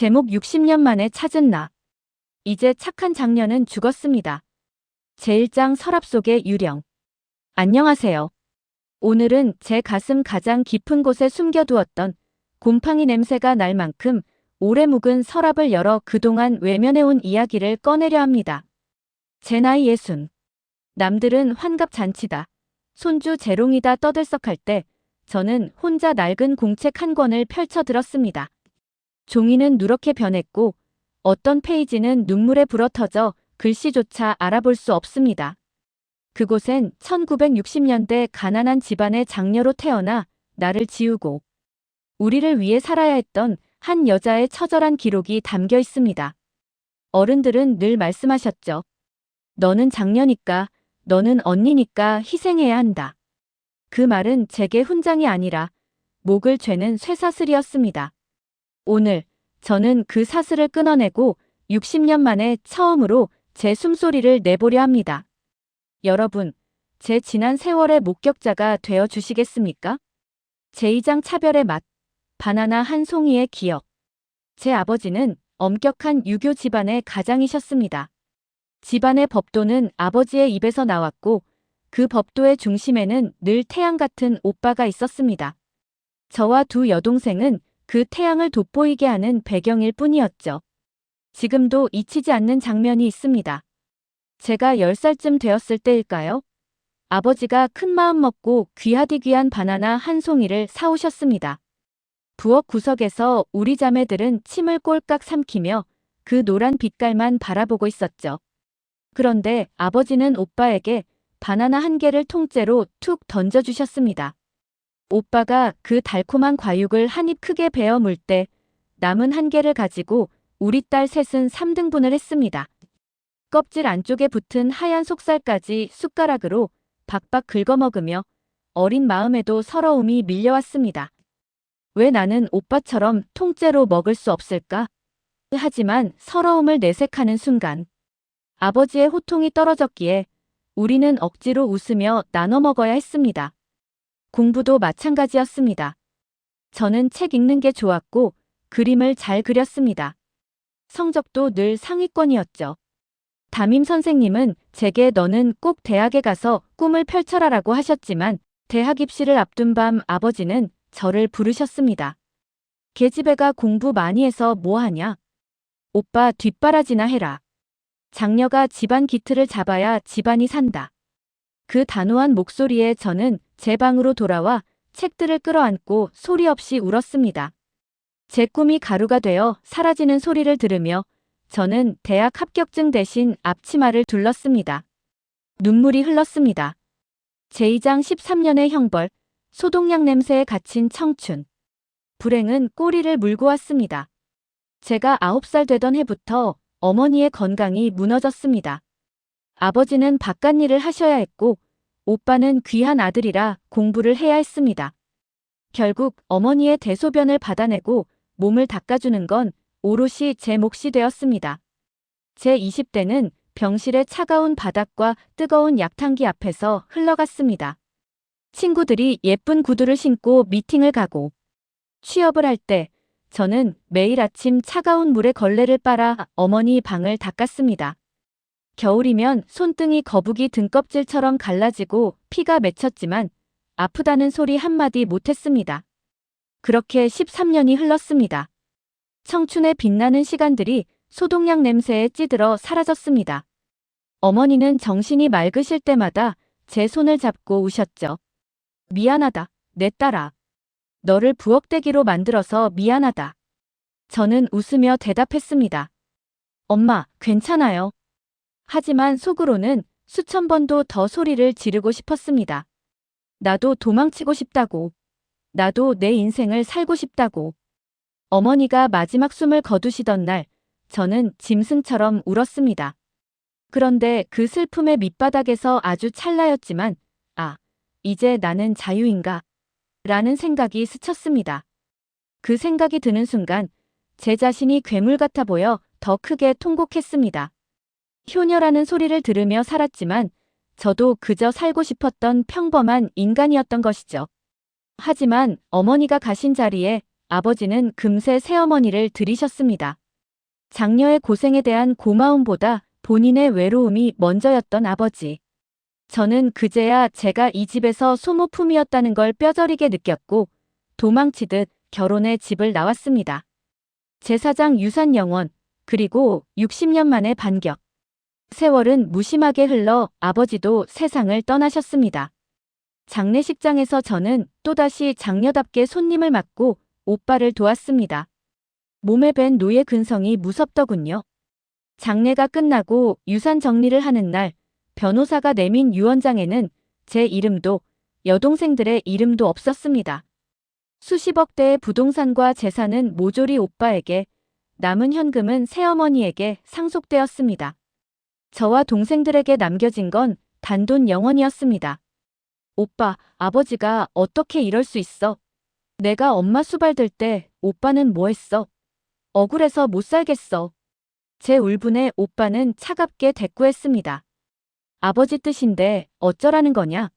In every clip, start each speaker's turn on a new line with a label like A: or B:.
A: 제목 60년 만에 찾은 나. 이제 착한 장녀는 죽었습니다. 제1장 서랍 속의 유령. 안녕하세요. 오늘은 제 가슴 가장 깊은 곳에 숨겨두었던 곰팡이 냄새가 날 만큼 오래 묵은 서랍을 열어 그동안 외면해온 이야기를 꺼내려 합니다. 제 나이 60. 남들은 환갑잔치다, 손주 재롱이다 떠들썩할 때 저는 혼자 낡은 공책 한 권을 펼쳐들었습니다. 종이는 누렇게 변했고 어떤 페이지는 눈물에 불어터져 글씨조차 알아볼 수 없습니다. 그곳엔 1960년대 가난한 집안의 장녀로 태어나 나를 지우고 우리를 위해 살아야 했던 한 여자의 처절한 기록이 담겨 있습니다. 어른들은 늘 말씀하셨죠. 너는 장녀니까, 너는 언니니까 희생해야 한다. 그 말은 제게 훈장이 아니라 목을 죄는 쇠사슬이었습니다. 오늘 저는 그 사슬을 끊어내고 60년 만에 처음으로 제 숨소리를 내보려 합니다. 여러분, 제 지난 세월의 목격자가 되어 주시겠습니까? 제2장 차별의 맛, 바나나 한 송이의 기억. 제 아버지는 엄격한 유교 집안의 가장이셨습니다. 집안의 법도는 아버지의 입에서 나왔고 그 법도의 중심에는 늘 태양 같은 오빠가 있었습니다. 저와 두 여동생은 그 태양을 돋보이게 하는 배경일 뿐이었죠. 지금도 잊히지 않는 장면이 있습니다. 제가 10살쯤 되었을 때일까요? 아버지가 큰 마음 먹고 귀하디 귀한 바나나 한 송이를 사오셨습니다. 부엌 구석에서 우리 자매들은 침을 꼴깍 삼키며 그 노란 빛깔만 바라보고 있었죠. 그런데 아버지는 오빠에게 바나나 한 개를 통째로 툭 던져주셨습니다. 오빠가 그 달콤한 과육을 한 입 크게 베어 물 때 남은 한 개를 가지고 우리 딸 셋은 3등분을 했습니다. 껍질 안쪽에 붙은 하얀 속살까지 숟가락으로 박박 긁어먹으며 어린 마음에도 서러움이 밀려왔습니다. 왜 나는 오빠처럼 통째로 먹을 수 없을까? 하지만 서러움을 내색하는 순간 아버지의 호통이 떨어졌기에 우리는 억지로 웃으며 나눠 먹어야 했습니다. 공부도 마찬가지였습니다. 저는 책 읽는 게 좋았고 그림을 잘 그렸습니다. 성적도 늘 상위권이었죠. 담임 선생님은 제게 너는 꼭 대학에 가서 꿈을 펼쳐라라고 하셨지만 대학 입시를 앞둔 밤 아버지는 저를 부르셨습니다. 계집애가 공부 많이 해서 뭐 하냐? 오빠 뒷바라지나 해라. 장녀가 집안 기틀을 잡아야 집안이 산다. 그 단호한 목소리에 저는 제 방으로 돌아와 책들을 끌어안고 소리 없이 울었습니다. 제 꿈이 가루가 되어 사라지는 소리를 들으며 저는 대학 합격증 대신 앞치마를 둘렀습니다. 눈물이 흘렀습니다. 제2장 13년의 형벌, 소독약 냄새에 갇힌 청춘. 불행은 꼬리를 물고 왔습니다. 제가 9살 되던 해부터 어머니의 건강이 무너졌습니다. 아버지는 바깥일을 하셔야 했고 오빠는 귀한 아들이라 공부를 해야 했습니다. 결국 어머니의 대소변을 받아내고 몸을 닦아주는 건 오롯이 제 몫이 되었습니다. 제 20대는 병실의 차가운 바닥과 뜨거운 약탕기 앞에서 흘러갔습니다. 친구들이 예쁜 구두를 신고 미팅을 가고 취업을 할 때 저는 매일 아침 차가운 물에 걸레를 빨아 어머니 방을 닦았습니다. 겨울이면 손등이 거북이 등껍질처럼 갈라지고 피가 맺혔지만 아프다는 소리 한마디 못했습니다. 그렇게 13년이 흘렀습니다. 청춘의 빛나는 시간들이 소독약 냄새에 찌들어 사라졌습니다. 어머니는 정신이 맑으실 때마다 제 손을 잡고 우셨죠. 미안하다, 내 딸아. 너를 부엌대기로 만들어서 미안하다. 저는 웃으며 대답했습니다. 엄마, 괜찮아요. 하지만 속으로는 수천 번도 더 소리를 지르고 싶었습니다. 나도 도망치고 싶다고. 나도 내 인생을 살고 싶다고. 어머니가 마지막 숨을 거두시던 날, 저는 짐승처럼 울었습니다. 그런데 그 슬픔의 밑바닥에서 아주 찰나였지만, 이제 나는 자유인가? 라는 생각이 스쳤습니다. 그 생각이 드는 순간, 제 자신이 괴물 같아 보여 더 크게 통곡했습니다. 효녀라는 소리를 들으며 살았지만, 저도 그저 살고 싶었던 평범한 인간이었던 것이죠. 하지만 어머니가 가신 자리에 아버지는 금세 새어머니를 들이셨습니다. 장녀의 고생에 대한 고마움보다 본인의 외로움이 먼저였던 아버지. 저는 그제야 제가 이 집에서 소모품이었다는 걸 뼈저리게 느꼈고 도망치듯 결혼의 집을 나왔습니다. 제사장 유산 영원, 그리고 60년 만의 반격. 세월은 무심하게 흘러 아버지도 세상을 떠나셨습니다. 장례식장에서 저는 또다시 장녀답게 손님을 맞고 오빠를 도왔습니다. 몸에 밴 노예 근성이 무섭더군요. 장례가 끝나고 유산 정리를 하는 날 변호사가 내민 유언장에는 제 이름도 여동생들의 이름도 없었습니다. 수십억 대의 부동산과 재산은 모조리 오빠에게, 남은 현금은 새어머니에게 상속되었습니다. 저와 동생들에게 남겨진 건 단돈 0원이었습니다. 오빠, 아버지가 어떻게 이럴 수 있어? 내가 엄마 수발 들 때 오빠는 뭐 했어? 억울해서 못 살겠어. 제 울분에 오빠는 차갑게 대꾸했습니다. 아버지 뜻인데 어쩌라는 거냐?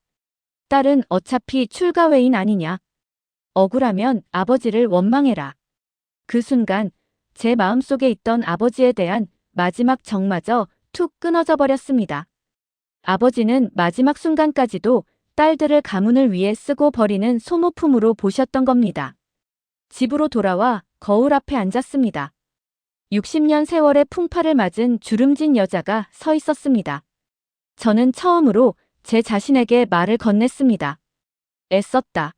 A: 딸은 어차피 출가 외인 아니냐? 억울하면 아버지를 원망해라. 그 순간 제 마음속에 있던 아버지에 대한 마지막 정마저 툭 끊어져 버렸습니다. 아버지는 마지막 순간까지도 딸들을 가문을 위해 쓰고 버리는 소모품으로 보셨던 겁니다. 집으로 돌아와 거울 앞에 앉았습니다. 60년 세월의 풍파를 맞은 주름진 여자가 서 있었습니다. 저는 처음으로 제 자신에게 말을 건넸습니다. 애썼다.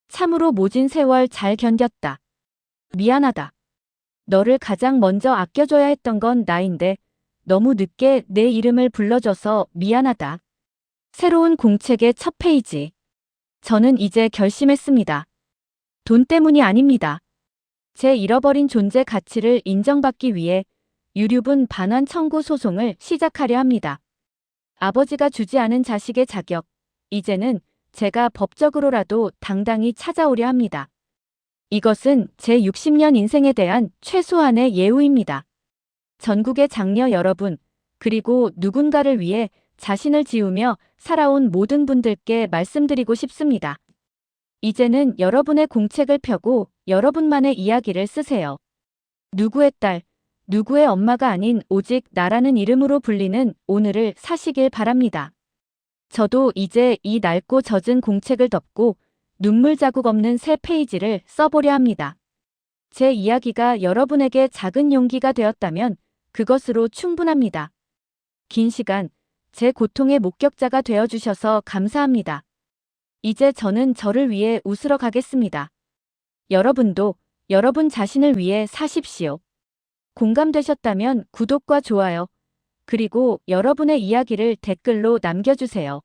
A: 참으로 모진 세월 잘 견뎠다. 미안하다. 너를 가장 먼저 아껴줘야 했던 건 나인데 너무 늦게 내 이름을 불러줘서 미안하다. 새로운 공책의 첫 페이지. 저는 이제 결심했습니다. 돈 때문이 아닙니다. 제 잃어버린 존재 가치를 인정받기 위해 유류분 반환 청구 소송을 시작하려 합니다. 아버지가 주지 않은 자식의 자격, 이제는 제가 법적으로라도 당당히 찾아오려 합니다. 이것은 제 60년 인생에 대한 최소한의 예우입니다. 전국의 장녀 여러분, 그리고 누군가를 위해 자신을 지우며 살아온 모든 분들께 말씀드리고 싶습니다. 이제는 여러분의 공책을 펴고 여러분만의 이야기를 쓰세요. 누구의 딸, 누구의 엄마가 아닌 오직 나라는 이름으로 불리는 오늘을 사시길 바랍니다. 저도 이제 이 낡고 젖은 공책을 덮고 눈물 자국 없는 새 페이지를 써보려 합니다. 제 이야기가 여러분에게 작은 용기가 되었다면 그것으로 충분합니다. 긴 시간 제 고통의 목격자가 되어주셔서 감사합니다. 이제 저는 저를 위해 웃으러 가겠습니다. 여러분도 여러분 자신을 위해 사십시오. 공감되셨다면 구독과 좋아요, 그리고 여러분의 이야기를 댓글로 남겨주세요.